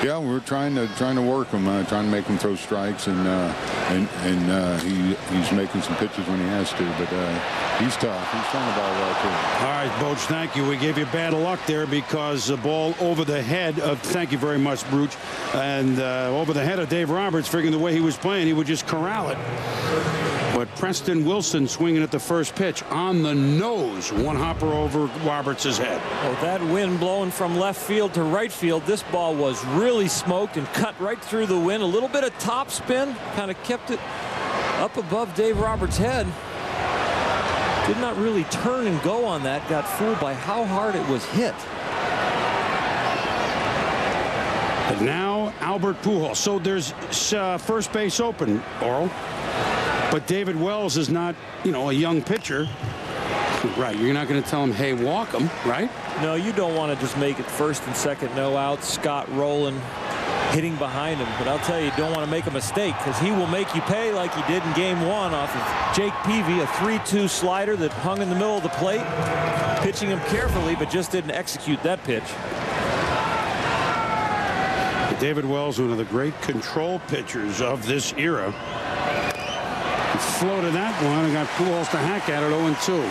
Yeah, we're trying to work him, trying to make him throw strikes, and he's making some pitches when he has to, but he's tough. He's throwing the ball well too. All right, Boach, thank you. We gave you bad luck there because the ball over the head of, thank you very much, Brooch, and over the head of Dave Roberts, figuring the way he was playing, he would just corral it. But Preston Wilson swinging at the first pitch on the nose, one hopper over Roberts' head. Well, that wind blowing from left field to right field, this ball was really smoked and cut right through the wind. A little bit of top spin, kind of kept it up above Dave Roberts' head. Did not really turn and go on that. Got fooled by how hard it was hit. But now Albert Pujols. So there's first base open, Oral. But David Wells is not, a young pitcher. Right, you're not going to tell him, hey, walk him, right? No, you don't want to just make it first and second, no outs. Scott Rowland hitting behind him. But I'll tell you don't want to make a mistake, because he will make you pay like he did in game 1 off of Jake Peavy, a 3-2 slider that hung in the middle of the plate. Pitching him carefully, but just didn't execute that pitch. David Wells, one of the great control pitchers of this era. Floated that one and got Pujols to hack at it 0-2.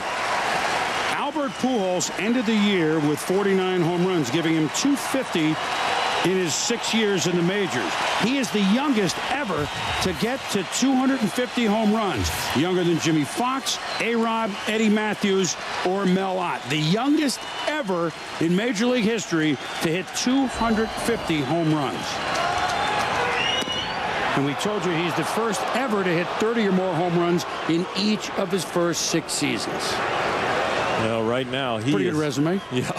Albert Pujols ended the year with 49 home runs, giving him 250 in his 6 years in the majors. He is the youngest ever to get to 250 home runs. Younger than Jimmy Fox, A-Rod, Eddie Matthews, or Mel Ott. The youngest ever in Major League history to hit 250 home runs. And we told you he's the first ever to hit 30 or more home runs in each of his first 6 seasons. Well, right now he pretty good resume. Yeah.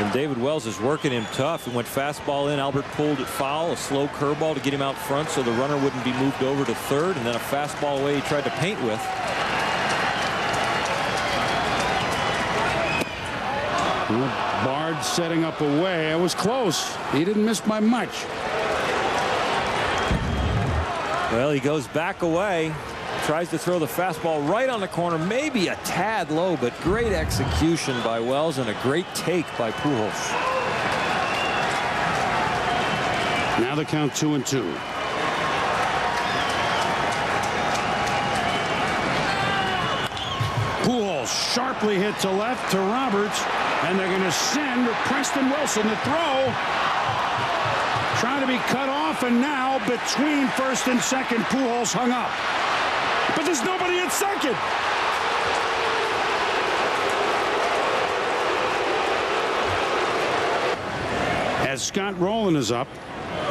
And David Wells is working him tough. He went fastball in. Albert pulled it foul. A slow curveball to get him out front so the runner wouldn't be moved over to third. And then a fastball away he tried to paint with. Bard setting up away. It was close. He didn't miss by much. Well, he goes back away, tries to throw the fastball right on the corner, maybe a tad low, but great execution by Wells and a great take by Pujols. Now the count 2-2. Pujols sharply hit to left to Roberts, and they're going to send Preston Wilson to throw. Trying to be cut off, and now between first and second, Pujols hung up. But there's nobody at second. As Scott Rowland is up,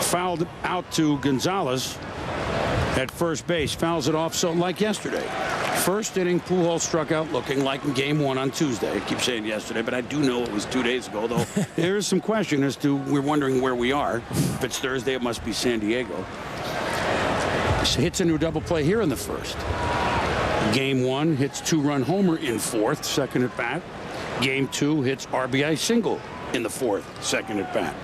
fouled out to Gonzalez at first base, fouls it off. So like yesterday, first inning, Pujols struck out looking like in game 1 on Tuesday. I keep saying yesterday, but I do know it was 2 days ago, though. There is some question as to, we're wondering where we are. If it's Thursday, it must be San Diego. Hits a new double play here in the first. Game 1 hits 2-run homer in fourth, second at bat. Game 2 hits RBI single in the fourth, second at bat.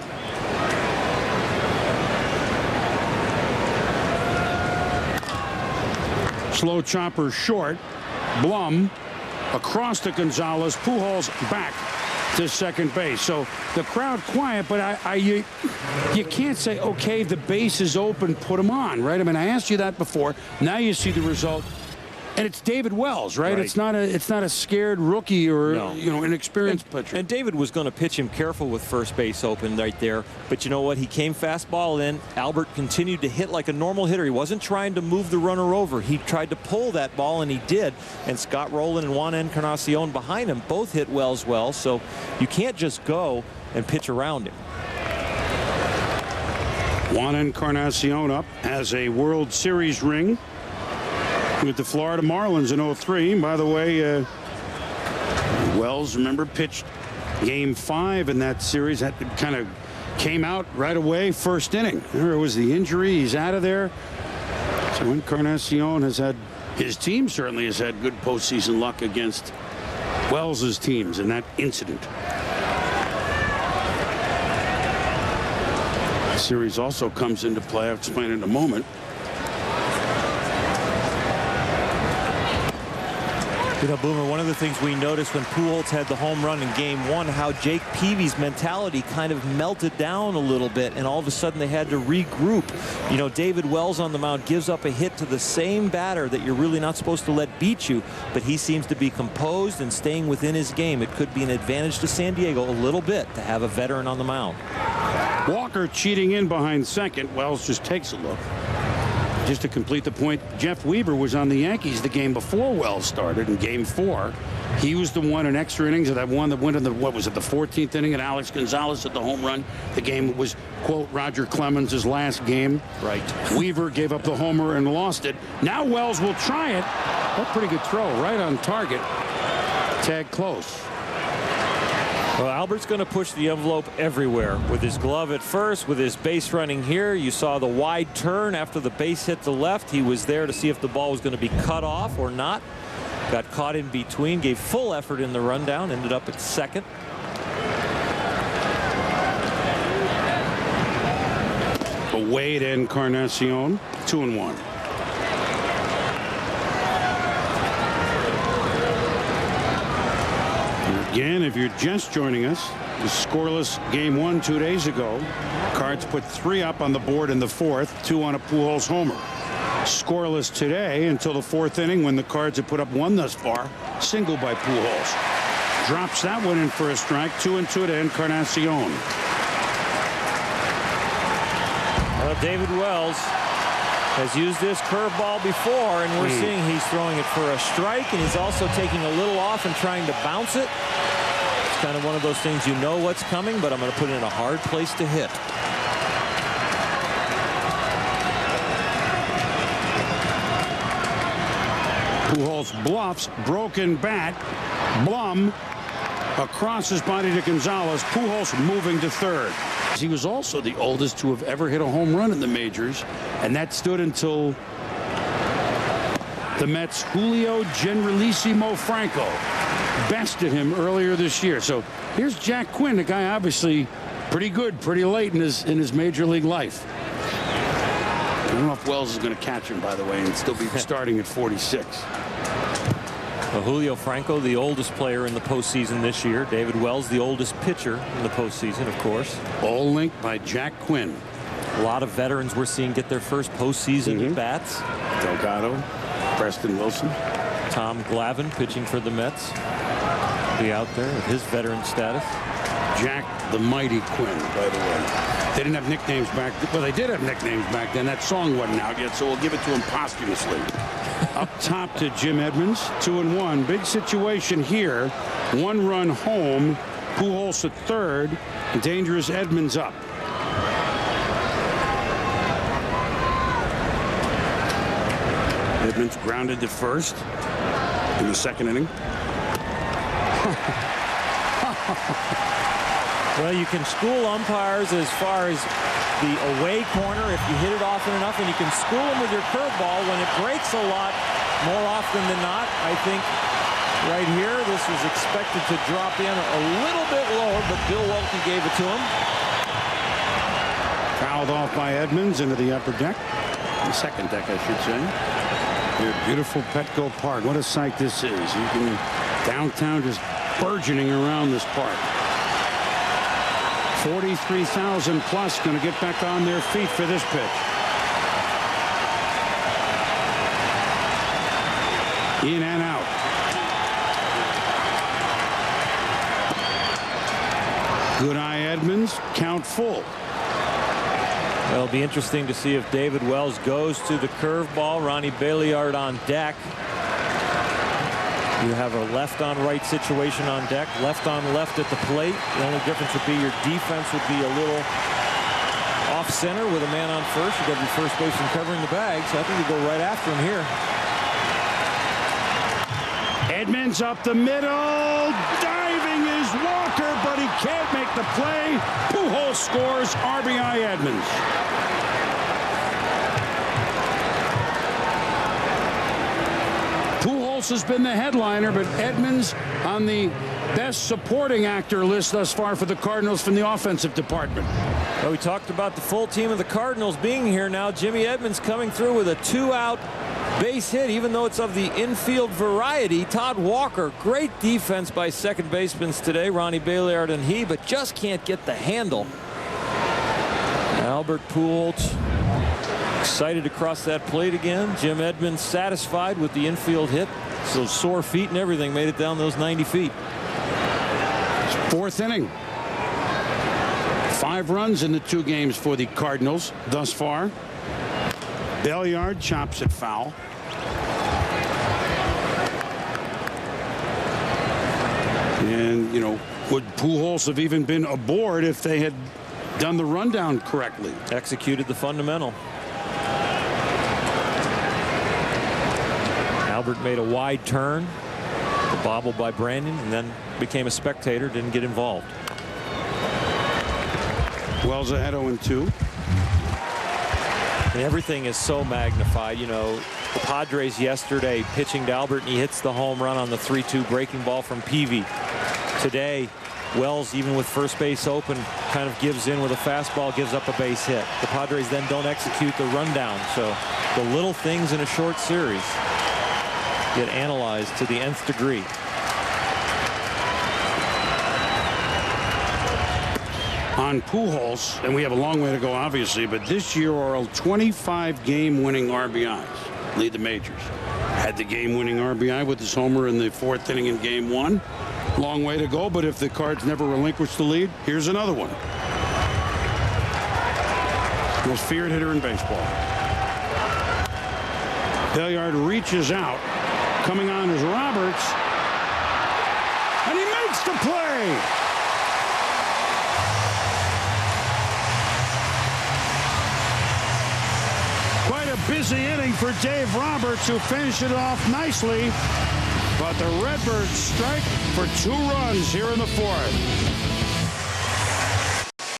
Slow chopper short. Blum across to Gonzalez. Pujols back to second base. So the crowd quiet, but you can't say, okay, the base is open, put him on, right? I mean, I asked you that before. Now you see the result. And it's David Wells, right? It's not a scared rookie or inexperienced pitcher. And David was going to pitch him careful with first base open right there. But you know what? He came fastball in. Albert continued to hit like a normal hitter. He wasn't trying to move the runner over. He tried to pull that ball, and he did. And Scott Rowland and Juan Encarnacion behind him both hit Wells well. So you can't just go and pitch around him. Juan Encarnacion up as a World Series ring with the Florida Marlins in 03. By the way, Wells, remember, pitched game 5 in that series. That kind of came out right away, first inning. There was the injury. He's out of there. So Encarnacion has had, his team certainly has had good postseason luck against Wells's teams in that incident. The series also comes into play. I'll explain in a moment. You know, Boomer, one of the things we noticed when Pujols had the home run in Game 1, how Jake Peavy's mentality kind of melted down a little bit, and all of a sudden they had to regroup. You know, David Wells on the mound gives up a hit to the same batter that you're really not supposed to let beat you, but he seems to be composed and staying within his game. It could be an advantage to San Diego a little bit to have a veteran on the mound. Walker cheating in behind second. Wells just takes a look. Just to complete the point, Jeff Weaver was on the Yankees the game before Wells started in Game 4. He was the one in extra innings of that one that went in the, what was it, the 14th inning, and Alex Gonzalez at the home run. The game was, quote, Roger Clemens' last game. Right. Weaver gave up the homer and lost it. Now Wells will try it. A pretty good throw, right on target. Tag close. Well, Albert's going to push the envelope everywhere with his glove at first, with his base running here. You saw the wide turn after the base hit the left. He was there to see if the ball was going to be cut off or not. Got caught in between, gave full effort in the rundown, ended up at second. Away to Encarnacion, 2-1. Again, if you're just joining us, the scoreless Game 1 2 days ago. Cards put 3 up on the board in the 4th, 2 on a Pujols homer. Scoreless today until the 4th inning when the Cards have put up 1 thus far. Single by Pujols. Drops that one in for a strike. 2-2 to Encarnacion. Well, David Wells has used this curveball before, and we're seeing he's throwing it for a strike, and he's also taking a little off and trying to bounce it. It's kind of one of those things, you know what's coming, but I'm going to put it in a hard place to hit. Pujols bluffs, broken bat. Blum across his body to Gonzalez. Pujols moving to third. He was also the oldest to have ever hit a home run in the majors, and that stood until the Mets' Julio Generalissimo Franco bested him earlier this year. So here's Jack Quinn, a guy obviously pretty good, pretty late in his major league life. I don't know if Wells is going to catch him, by the way, and still be starting at 46. Well, Julio Franco, the oldest player in the postseason this year. David Wells, the oldest pitcher in the postseason, of course. All linked by Jack Quinn. A lot of veterans we're seeing get their first postseason at bats. Delgado, Preston Wilson. Tom Glavine pitching for the Mets. Be out there with his veteran status. Jack the Mighty Quinn, by the way. They didn't have nicknames back then. Well, they did have nicknames back then. That song wasn't out yet, so we'll give it to him posthumously. Up top to Jim Edmonds, 2-1. Big situation here. 1 run home. Pujols at third. Dangerous Edmonds up. Edmonds grounded to first in the 2nd inning. Well, you can school umpires as far as the away corner if you hit it often enough, and you can school them with your curveball when it breaks a lot more often than not. I think right here this was expected to drop in a little bit lower, but Bill Welke gave it to him. Fouled off by Edmonds into the upper deck. The 2nd deck, I should say. Here, beautiful Petco Park. What a sight this is. You can downtown just burgeoning around this park. 43,000 plus going to get back on their feet for this pitch. In and out. Good eye, Edmonds. Count full. Well, it'll be interesting to see if David Wells goes to the curveball. Ronnie Baileyard on deck. You have a left on right situation on deck, left on left at the plate. The only difference would be your defense would be a little off center with a man on first. You've got your first baseman covering the bag, so I think you go right after him here. Edmonds up the middle. Diving is Walker, but he can't make the play. Pujols scores. RBI Edmonds. Has been the headliner, but Edmonds on the best supporting actor list thus far for the Cardinals from the offensive department. Well, we talked about the full team of the Cardinals being here now. Jimmy Edmonds coming through with a 2-out base hit, even though it's of the infield variety. Todd Walker, great defense by second basemen today, Ronnie Bailiard and he, but just can't get the handle. Albert Pujols excited to cross that plate again. Jim Edmonds satisfied with the infield hit. So sore feet and everything made it down those 90 feet. Fourth inning. 5 runs in the 2 games for the Cardinals thus far. Bailiard chops it foul. And, you know, would Pujols have even been aboard if they had done the rundown correctly? Executed the fundamental. Albert made a wide turn, the bobble by Brandon, and then became a spectator, didn't get involved. Wells ahead 0-2. And everything is so magnified. You know, the Padres yesterday pitching to Albert, and he hits the home run on the 3-2 breaking ball from Peavy. Today, Wells, even with first base open, kind of gives in with a fastball, gives up a base hit. The Padres then don't execute the rundown. So the little things in a short series get analyzed to the nth degree. On Pujols, and we have a long way to go, obviously, but this year are 25 game-winning RBIs. Lead the majors. Had the game-winning RBI with his homer in the 4th inning in Game 1. Long way to go, but if the Cards never relinquish the lead, here's another one. Most feared hitter in baseball. Bailiard reaches out. Coming on is Roberts. And he makes the play. Quite a busy inning for Dave Roberts, who finished it off nicely. But the Redbirds strike for 2 runs here in the 4th.